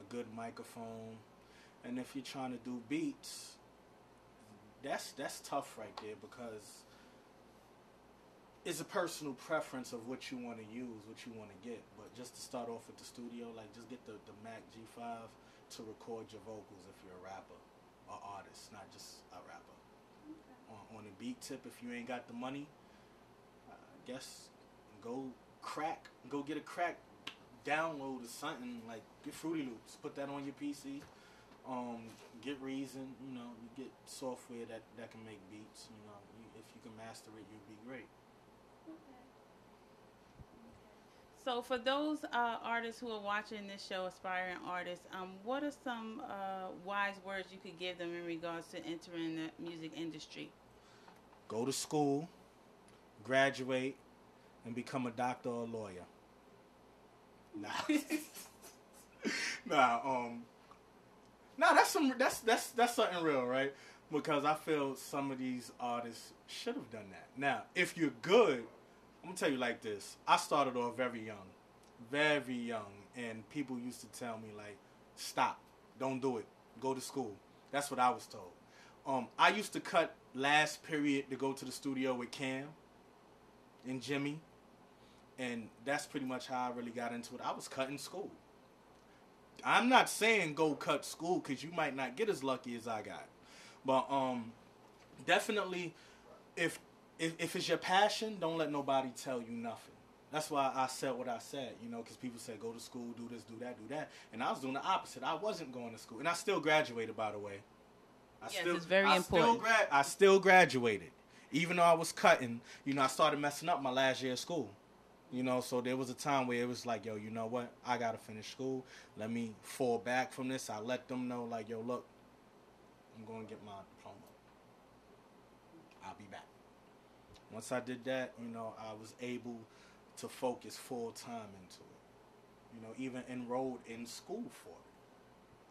good microphone. And if you're trying to do beats, that's tough right there because it's a personal preference of what you want to use, what you want to get. But just to start off with the studio, like just get the Mac G5 to record your vocals if you're a rapper or artist, not just a rapper. Okay. On the beat tip, if you ain't got the money, I guess go get a crack download or something, like get Fruity Loops, put that on your PC. Get Reason, you get software that can make beats. If you can master it, you'll be great. Okay. So for those artists who are watching this show, aspiring artists, what are some wise words you could give them in regards to entering the music industry? Go to school, graduate, and become a doctor or a lawyer. That's something real, right? Because I feel some of these artists should have done that. Now, if you're good, I'm gonna tell you like this. I started off very young, and people used to tell me like, stop, don't do it, go to school. That's what I was told. I used to cut last period to go to the studio with Cam and Jimmy, and that's pretty much how I really got into it. I was cutting school. I'm not saying go cut school because you might not get as lucky as I got, but definitely if it's your passion, don't let nobody tell you nothing. That's why I said what I said, because people said go to school, do this, do that, and I was doing the opposite. I wasn't going to school, and I still graduated, by the way. It's very important. I still graduated, even though I was cutting. I started messing up my last year of school. So there was a time where it was like, yo, you know what? I got to finish school. Let me fall back from this. I let them know, like, yo, look, I'm going to get my diploma. I'll be back. Once I did that, I was able to focus full time into it. Even enrolled in school for it.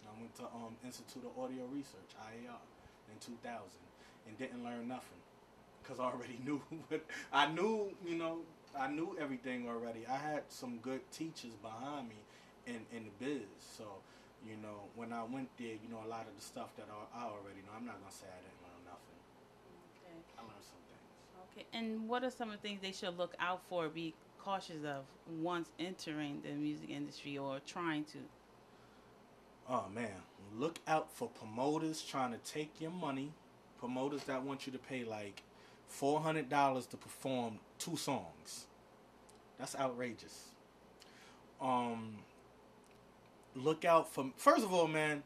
I went to Institute of Audio Research, IAR, in 2000 and didn't learn nothing because I already knew what I knew, I knew everything already. I had some good teachers behind me in the biz. So, when I went there, a lot of the stuff that I already know, I'm not going to say I didn't learn nothing. Okay. I learned some things. Okay. And what are some of the things they should look out for, be cautious of once entering the music industry or trying to? Oh, man. Look out for promoters trying to take your money. Promoters that want you to pay like $400 to perform 2 songs. That's outrageous. Look out for. First of all, man,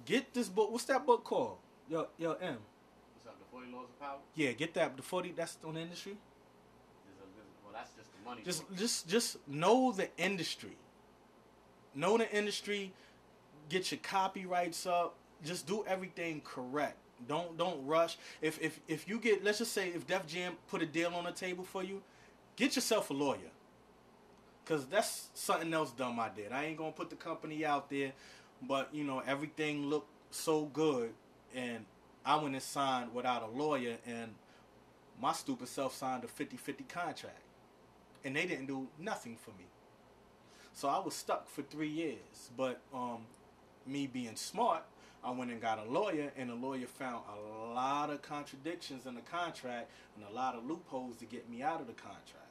get this book. What's that book called? Yo, M. What's up? The 40 Laws of Power. Yeah, get that. The 40. That's on the industry. Well, that's just the money. Just know the industry. Know the industry. Get your copyrights up. Just do everything correct. Don't rush. If you get, let's just say, if Def Jam put a deal on the table for you, get yourself a lawyer. Because that's something else dumb I did. I ain't going to put the company out there, but, everything looked so good, and I went and signed without a lawyer, and my stupid self signed a 50-50 contract. And they didn't do nothing for me. So I was stuck for 3 years. But me being smart, I went and got a lawyer, and the lawyer found a lot of contradictions in the contract and a lot of loopholes to get me out of the contract.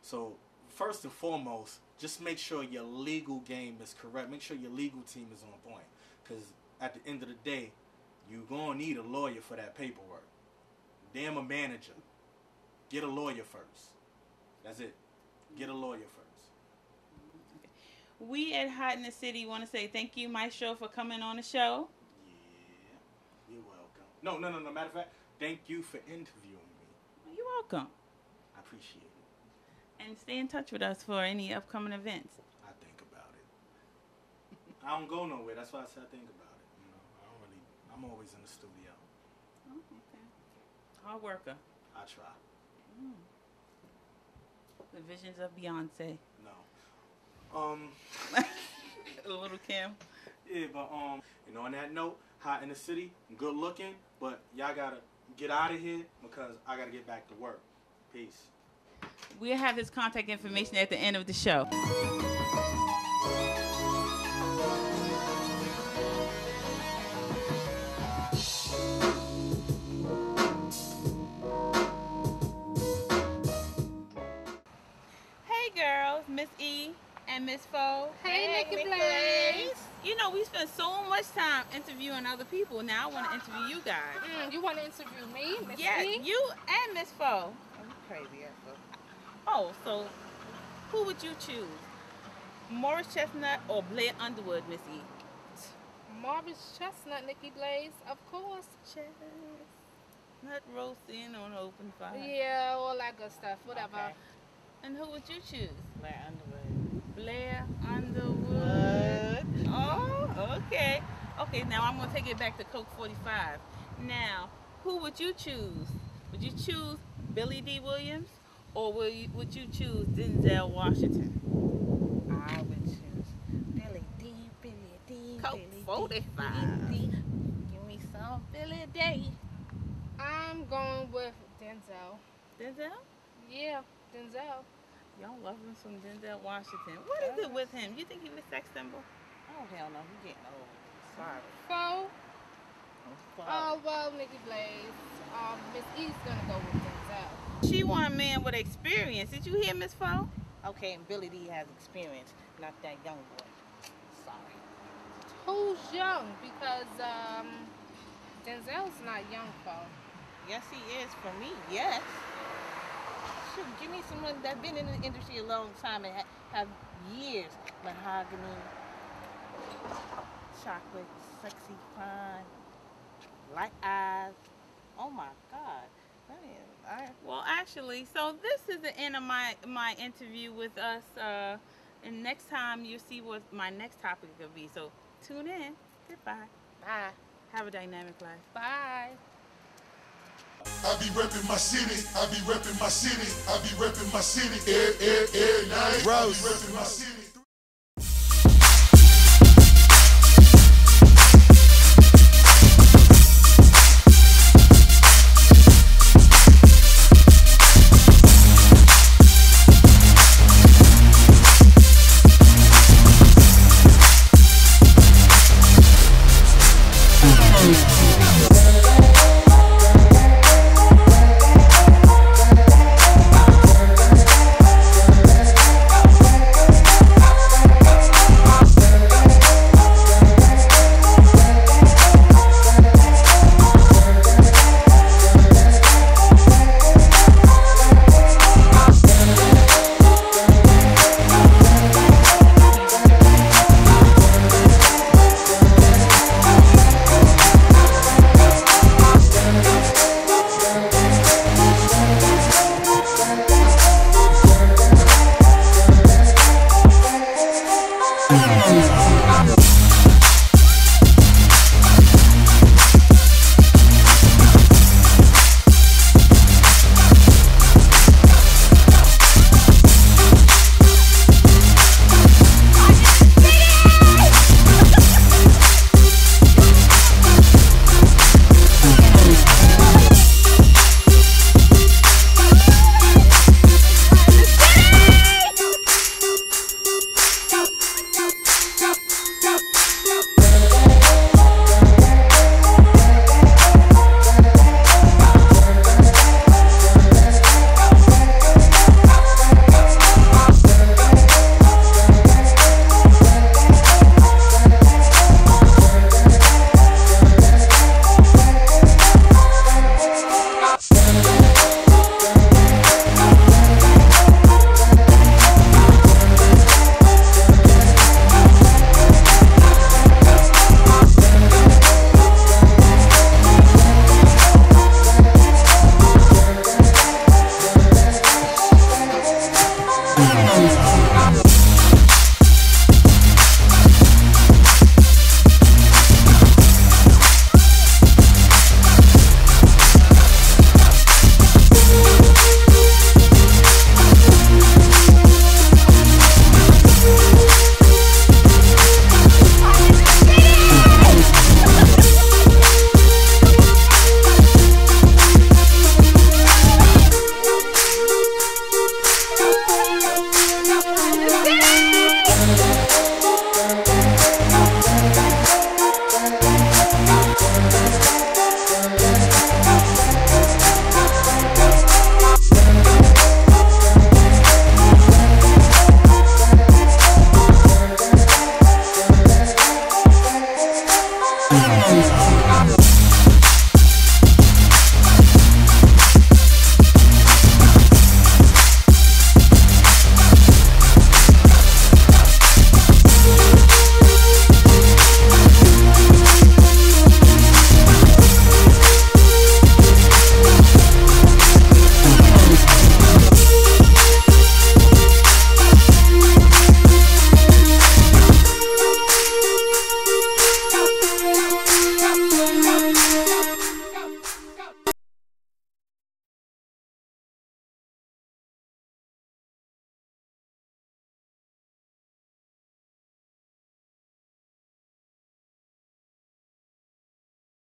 So first and foremost, just make sure your legal game is correct. Make sure your legal team is on point. Because at the end of the day, you're going to need a lawyer for that paperwork. Damn a manager. Get a lawyer first. That's it. Get a lawyer first. We at Hot in the City want to say thank you, Mystro, for coming on the show. Yeah, you're welcome. No. Matter of fact, thank you for interviewing me. You're welcome. I appreciate it. And stay in touch with us for any upcoming events. I think about it. I don't go nowhere. That's why I said I think about it. I'm always in the studio. Oh, okay. Hard worker. I try. The visions of Beyonce. No. A little Kim. Yeah, but on that note, Hot in the City, good looking, but y'all gotta get out of here because I gotta get back to work. Peace. We'll have his contact information at the end of the show. Miss Fo. Hey, Nikiblaze. You know, we spend so much time interviewing other people. Now I want to interview you guys. You want to interview me, Miss Yeah, E? you and Miss Fo. I'm crazy, Oh, so who would you choose? Morris Chestnut or Blair Underwood, Miss E? Morris Chestnut, Nikiblaze, of course. Chestnut roasting on open fire. Yeah, all that good stuff, whatever. Okay. And who would you choose? Blair Underwood. Blair Underwood. Oh, okay. Okay, now I'm going to take it back to Coke 45. Now, who would you choose? Would you choose Billy D. Williams or would you choose Denzel Washington? I would choose Billy D. Coke Billy 45. D. Give me some Billy D. I'm going with Denzel. Denzel? Yeah, Denzel. Y'all love him some Denzel Washington. What is it with him? You think he was sex symbol? Oh, hell no. He's getting old. Sorry. Fo? Sorry. Oh, well, Nikiblaze. Miss E's going to go with Denzel. She want a man with experience. Did you hear, Miss Fo? Okay, and Billy D has experience, not that young boy. Sorry. Who's young? Because Denzel's not young, Fo. Yes, he is for me. Yes. Shoot, give me someone that's been in the industry a long time and have years. Mahogany, chocolate, sexy, fine, light eyes. Oh my God. Well, actually, so this is the end of my interview with us. And next time you'll see what my next topic will be. So tune in. Goodbye. Bye. Have a dynamic life. Bye. I be reppin' my city, I be reppin' my city, I be reppin' my city, every night. I be reppin' my city.